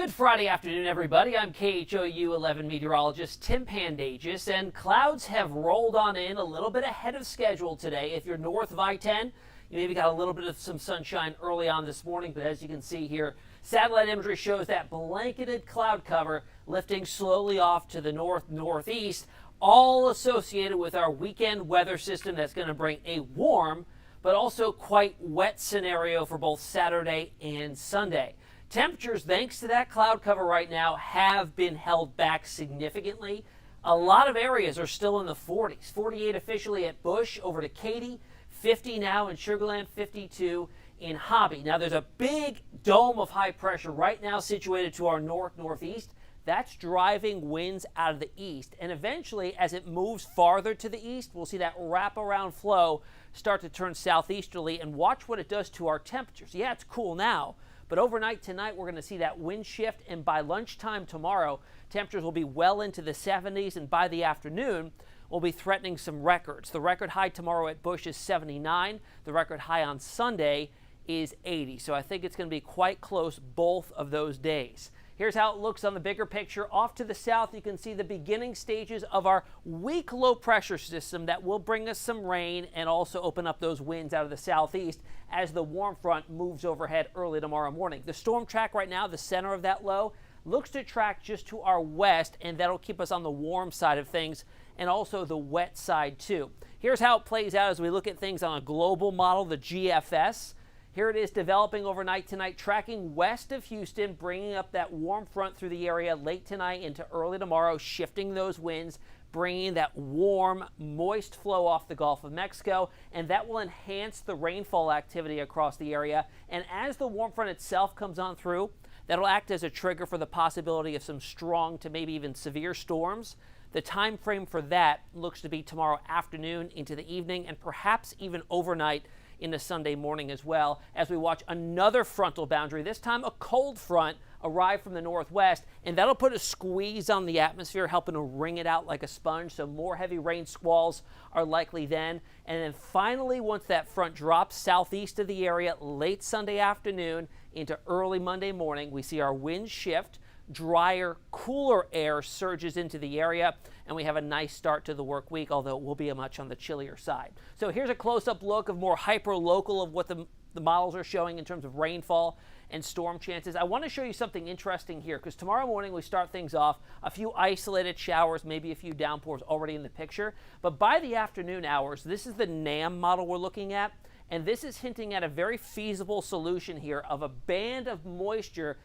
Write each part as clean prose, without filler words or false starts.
Good Friday afternoon, everybody. I'm KHOU 11 meteorologist Tim Pandajis, and clouds have rolled on in a little bit ahead of schedule today. If you're north of I-10, you maybe got a little bit of some sunshine early on this morning, but as you can see here, satellite imagery shows that blanketed cloud cover lifting slowly off to the northeast, all associated with our weekend weather system that's going to bring a warm but also quite wet scenario for both Saturday and Sunday. Temperatures, thanks to that cloud cover right now, have been held back significantly. A lot of areas are still in the 40s. 48 officially at Bush, over to Katy, 50 now in Sugar Land, 52 in Hobby. Now there's a big dome of high pressure right now situated to our northeast. That's driving winds out of the east. And eventually, as it moves farther to the east, we'll see that wraparound flow start to turn southeasterly, and watch what it does to our temperatures. Yeah, it's cool now, but overnight tonight, we're going to see that wind shift, and by lunchtime tomorrow, temperatures will be well into the 70s, and by the afternoon, we'll be threatening some records. The record high tomorrow at Bush is 79. The record high on Sunday is 80. So I think it's going to be quite close both of those days. Here's how it looks on the bigger picture. Off to the south, you can see the beginning stages of our weak low pressure system that will bring us some rain and also open up those winds out of the southeast as the warm front moves overhead early tomorrow morning. The storm track right now, the center of that low, looks to track just to our west, and that'll keep us on the warm side of things and also the wet side too. Here's how it plays out as we look at things on a global model, the GFS. Here it is developing overnight tonight, tracking west of Houston, bringing up that warm front through the area late tonight into early tomorrow, shifting those winds, bringing that warm, moist flow off the Gulf of Mexico, and that will enhance the rainfall activity across the area. And as the warm front itself comes on through, that'll act as a trigger for the possibility of some strong to maybe even severe storms. The time frame for that looks to be tomorrow afternoon into the evening, and perhaps even overnight into Sunday morning as well, as we watch another frontal boundary, this time a cold front, arrive from the northwest, and that'll put a squeeze on the atmosphere, helping to wring it out like a sponge. So more heavy rain squalls are likely then. And then finally, once that front drops southeast of the area late Sunday afternoon into early Monday morning, we see our winds shift. Drier, cooler air surges into the area, and we have a nice start to the work week, although it will be much on the chillier side. So here's a close-up look of more hyper-local of what the models are showing in terms of rainfall and storm chances. I want to show you something interesting here, because tomorrow morning we start things off, a few isolated showers, maybe a few downpours already in the picture. But by the afternoon hours, this is the NAM model we're looking at, and this is hinting at a very feasible solution here of a band of moisture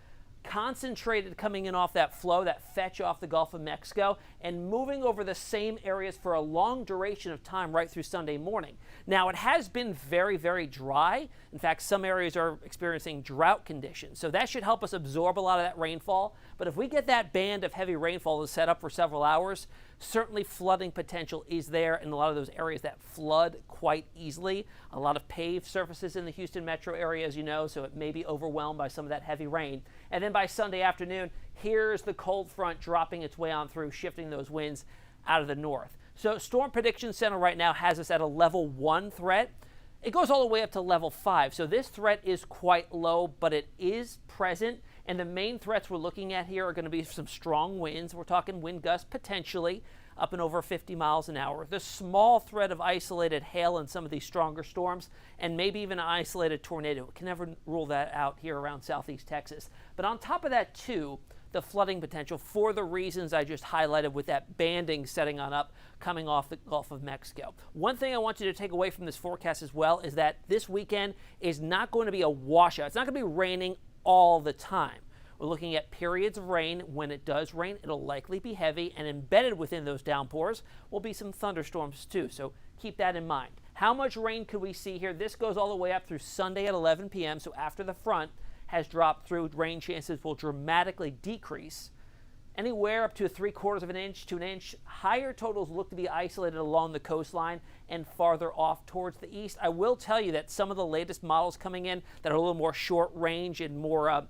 concentrated coming in off that flow, that fetch off the Gulf of Mexico, and moving over the same areas for a long duration of time right through Sunday morning. Now, it has been very, very dry. In fact, some areas are experiencing drought conditions, so that should help us absorb a lot of that rainfall. But if we get that band of heavy rainfall to set up for several hours, certainly flooding potential is there in a lot of those areas that flood quite easily. A lot of paved surfaces in the Houston metro area, as you know, so it may be overwhelmed by some of that heavy rain. And then by Sunday afternoon, here's the cold front dropping its way on through, shifting those winds out of the north. So Storm Prediction Center right now has us at a level 1 threat. It goes all the way up to level 5. So this threat is quite low, but it is present. And the main threats we're looking at here are going to be some strong winds. We're talking wind gusts potentially up and over 50 miles an hour. The small threat of isolated hail in some of these stronger storms, and maybe even an isolated tornado. We can never rule that out here around southeast Texas. But on top of that, too, the flooding potential for the reasons I just highlighted with that banding setting on up coming off the Gulf of Mexico. One thing I want you to take away from this forecast as well is that this weekend is not going to be a washout. It's not going to be raining all the time. We're looking at periods of rain. When it does rain, it'll likely be heavy, and embedded within those downpours will be some thunderstorms too, so keep that in mind. How much rain could we see here? This goes all the way up through Sunday at 11 p.m., so after the front has dropped through, rain chances will dramatically decrease. Anywhere up to 3/4 of an inch to an inch. Higher totals look to be isolated along the coastline and farther off towards the east. I will tell you that some of the latest models coming in that are a little more short range and more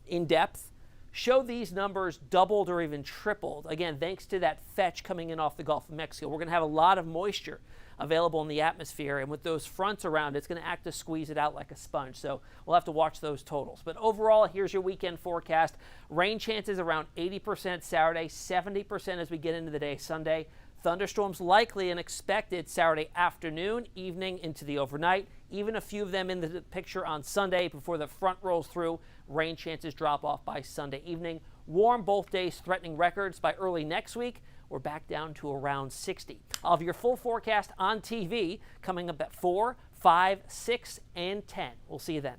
in depth show these numbers doubled or even tripled. Again, thanks to that fetch coming in off the Gulf of Mexico. We're going to have a lot of moisture available in the atmosphere, and with those fronts around, it's going to act to squeeze it out like a sponge. So we'll have to watch those totals. But overall, here's your weekend forecast. Rain chances around 80% Saturday, 70% as we get into the day Sunday. Thunderstorms likely and expected Saturday afternoon, evening into the overnight. Even a few of them in the picture on Sunday before the front rolls through. Rain chances drop off by Sunday evening. Warm both days, threatening records. By early next week, we're back down to around 60. I'll have your full forecast on TV coming up at 4, 5, 6, and 10. We'll see you then.